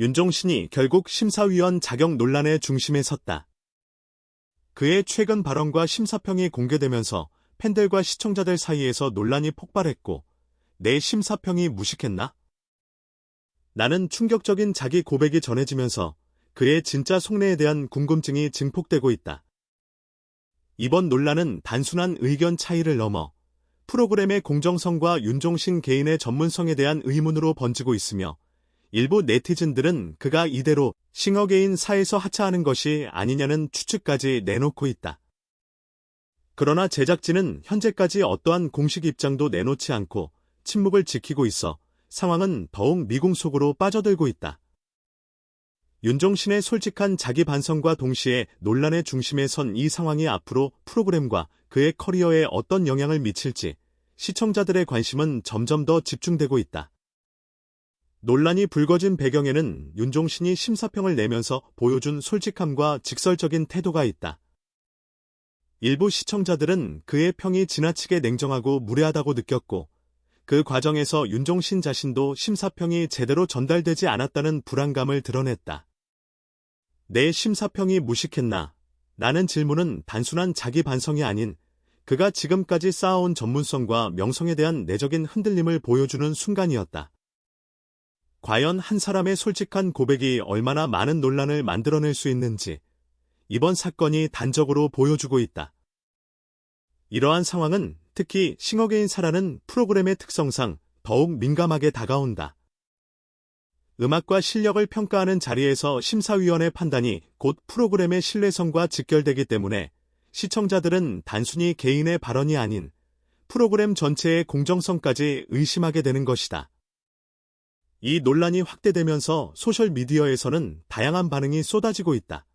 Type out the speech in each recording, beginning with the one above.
윤종신이 결국 심사위원 자격 논란의 중심에 섰다. 그의 최근 발언과 심사평이 공개되면서 팬들과 시청자들 사이에서 논란이 폭발했고, 내 심사평이 무식했나? 나는 충격적인 자기 고백이 전해지면서 그의 진짜 속내에 대한 궁금증이 증폭되고 있다. 이번 논란은 단순한 의견 차이를 넘어 프로그램의 공정성과 윤종신 개인의 전문성에 대한 의문으로 번지고 있으며, 일부 네티즌들은 그가 이대로 싱어게인 사에서 하차하는 것이 아니냐는 추측까지 내놓고 있다. 그러나 제작진은 현재까지 어떠한 공식 입장도 내놓지 않고 침묵을 지키고 있어 상황은 더욱 미궁 속으로 빠져들고 있다. 윤종신의 솔직한 자기 반성과 동시에 논란의 중심에 선 이 상황이 앞으로 프로그램과 그의 커리어에 어떤 영향을 미칠지 시청자들의 관심은 점점 더 집중되고 있다. 논란이 불거진 배경에는 윤종신이 심사평을 내면서 보여준 솔직함과 직설적인 태도가 있다. 일부 시청자들은 그의 평이 지나치게 냉정하고 무례하다고 느꼈고, 그 과정에서 윤종신 자신도 심사평이 제대로 전달되지 않았다는 불안감을 드러냈다. 내 심사평이 무식했나? 라는 질문은 단순한 자기 반성이 아닌 그가 지금까지 쌓아온 전문성과 명성에 대한 내적인 흔들림을 보여주는 순간이었다. 과연 한 사람의 솔직한 고백이 얼마나 많은 논란을 만들어낼 수 있는지 이번 사건이 단적으로 보여주고 있다. 이러한 상황은 특히 싱어게인 사라는 프로그램의 특성상 더욱 민감하게 다가온다. 음악과 실력을 평가하는 자리에서 심사위원의 판단이 곧 프로그램의 신뢰성과 직결되기 때문에 시청자들은 단순히 개인의 발언이 아닌 프로그램 전체의 공정성까지 의심하게 되는 것이다. 이 논란이 확대되면서 소셜미디어에서는 다양한 반응이 쏟아지고 있다.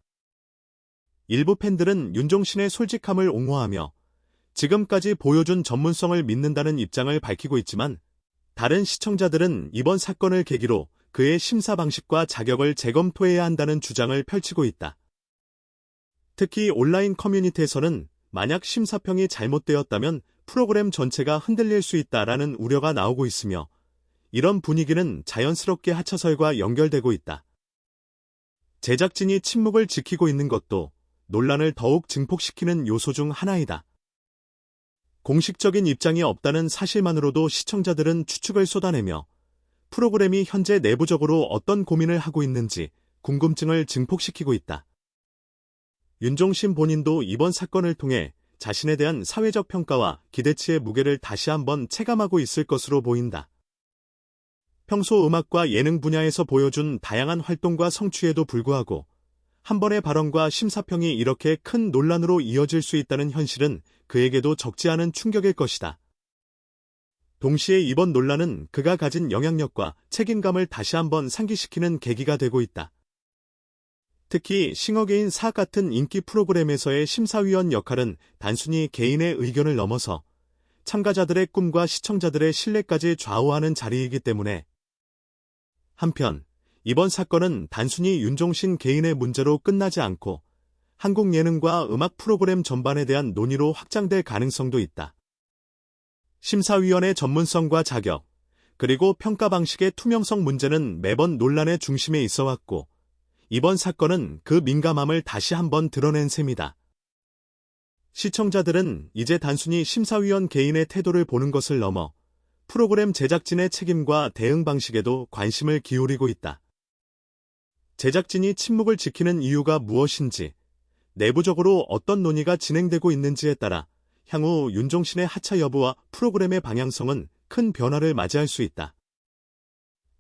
일부 팬들은 윤종신의 솔직함을 옹호하며 지금까지 보여준 전문성을 믿는다는 입장을 밝히고 있지만, 다른 시청자들은 이번 사건을 계기로 그의 심사 방식과 자격을 재검토해야 한다는 주장을 펼치고 있다. 특히 온라인 커뮤니티에서는 만약 심사평이 잘못되었다면 프로그램 전체가 흔들릴 수 있다라는 우려가 나오고 있으며, 이런 분위기는 자연스럽게 하차설과 연결되고 있다. 제작진이 침묵을 지키고 있는 것도 논란을 더욱 증폭시키는 요소 중 하나이다. 공식적인 입장이 없다는 사실만으로도 시청자들은 추측을 쏟아내며 프로그램이 현재 내부적으로 어떤 고민을 하고 있는지 궁금증을 증폭시키고 있다. 윤종신 본인도 이번 사건을 통해 자신에 대한 사회적 평가와 기대치의 무게를 다시 한번 체감하고 있을 것으로 보인다. 평소 음악과 예능 분야에서 보여준 다양한 활동과 성취에도 불구하고 한 번의 발언과 심사평이 이렇게 큰 논란으로 이어질 수 있다는 현실은 그에게도 적지 않은 충격일 것이다. 동시에 이번 논란은 그가 가진 영향력과 책임감을 다시 한번 상기시키는 계기가 되고 있다. 특히 싱어게인 4 같은 인기 프로그램에서의 심사위원 역할은 단순히 개인의 의견을 넘어서 참가자들의 꿈과 시청자들의 신뢰까지 좌우하는 자리이기 때문에, 한편 이번 사건은 단순히 윤종신 개인의 문제로 끝나지 않고 한국 예능과 음악 프로그램 전반에 대한 논의로 확장될 가능성도 있다. 심사위원의 전문성과 자격, 그리고 평가 방식의 투명성 문제는 매번 논란의 중심에 있어왔고, 이번 사건은 그 민감함을 다시 한번 드러낸 셈이다. 시청자들은 이제 단순히 심사위원 개인의 태도를 보는 것을 넘어 프로그램 제작진의 책임과 대응 방식에도 관심을 기울이고 있다. 제작진이 침묵을 지키는 이유가 무엇인지, 내부적으로 어떤 논의가 진행되고 있는지에 따라 향후 윤종신의 하차 여부와 프로그램의 방향성은 큰 변화를 맞이할 수 있다.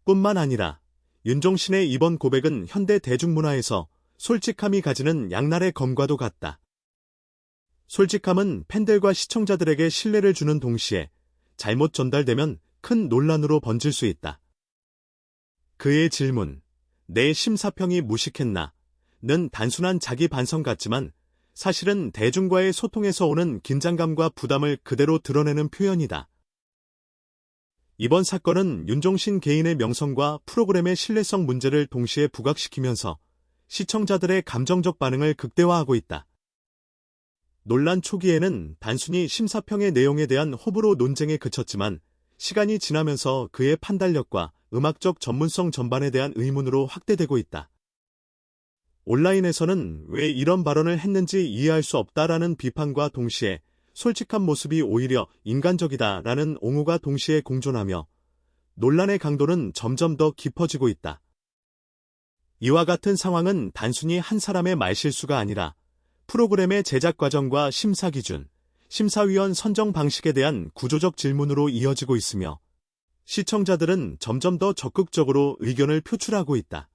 뿐만 아니라 윤종신의 이번 고백은 현대 대중문화에서 솔직함이 가지는 양날의 검과도 같다. 솔직함은 팬들과 시청자들에게 신뢰를 주는 동시에 잘못 전달되면 큰 논란으로 번질 수 있다. 그의 질문, 내 심사평이 무식했나? 는 단순한 자기 반성 같지만 사실은 대중과의 소통에서 오는 긴장감과 부담을 그대로 드러내는 표현이다. 이번 사건은 윤종신 개인의 명성과 프로그램의 신뢰성 문제를 동시에 부각시키면서 시청자들의 감정적 반응을 극대화하고 있다. 논란 초기에는 단순히 심사평의 내용에 대한 호불호 논쟁에 그쳤지만, 시간이 지나면서 그의 판단력과 음악적 전문성 전반에 대한 의문으로 확대되고 있다. 온라인에서는 왜 이런 발언을 했는지 이해할 수 없다라는 비판과 동시에 솔직한 모습이 오히려 인간적이다라는 옹호가 동시에 공존하며 논란의 강도는 점점 더 깊어지고 있다. 이와 같은 상황은 단순히 한 사람의 말실수가 아니라 프로그램의 제작 과정과 심사 기준, 심사위원 선정 방식에 대한 구조적 질문으로 이어지고 있으며 시청자들은 점점 더 적극적으로 의견을 표출하고 있다.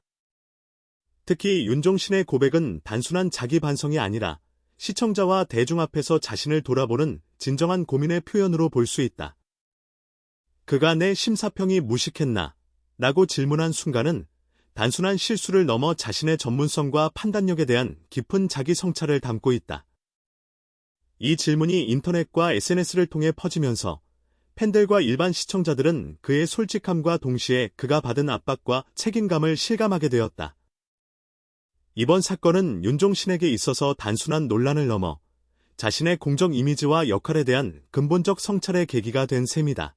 특히 윤종신의 고백은 단순한 자기 반성이 아니라 시청자와 대중 앞에서 자신을 돌아보는 진정한 고민의 표현으로 볼 수 있다. 그가 내 심사평이 무식했나? 라고 질문한 순간은 단순한 실수를 넘어 자신의 전문성과 판단력에 대한 깊은 자기 성찰을 담고 있다. 이 질문이 인터넷과 SNS를 통해 퍼지면서 팬들과 일반 시청자들은 그의 솔직함과 동시에 그가 받은 압박과 책임감을 실감하게 되었다. 이번 사건은 윤종신에게 있어서 단순한 논란을 넘어 자신의 공적 이미지와 역할에 대한 근본적 성찰의 계기가 된 셈이다.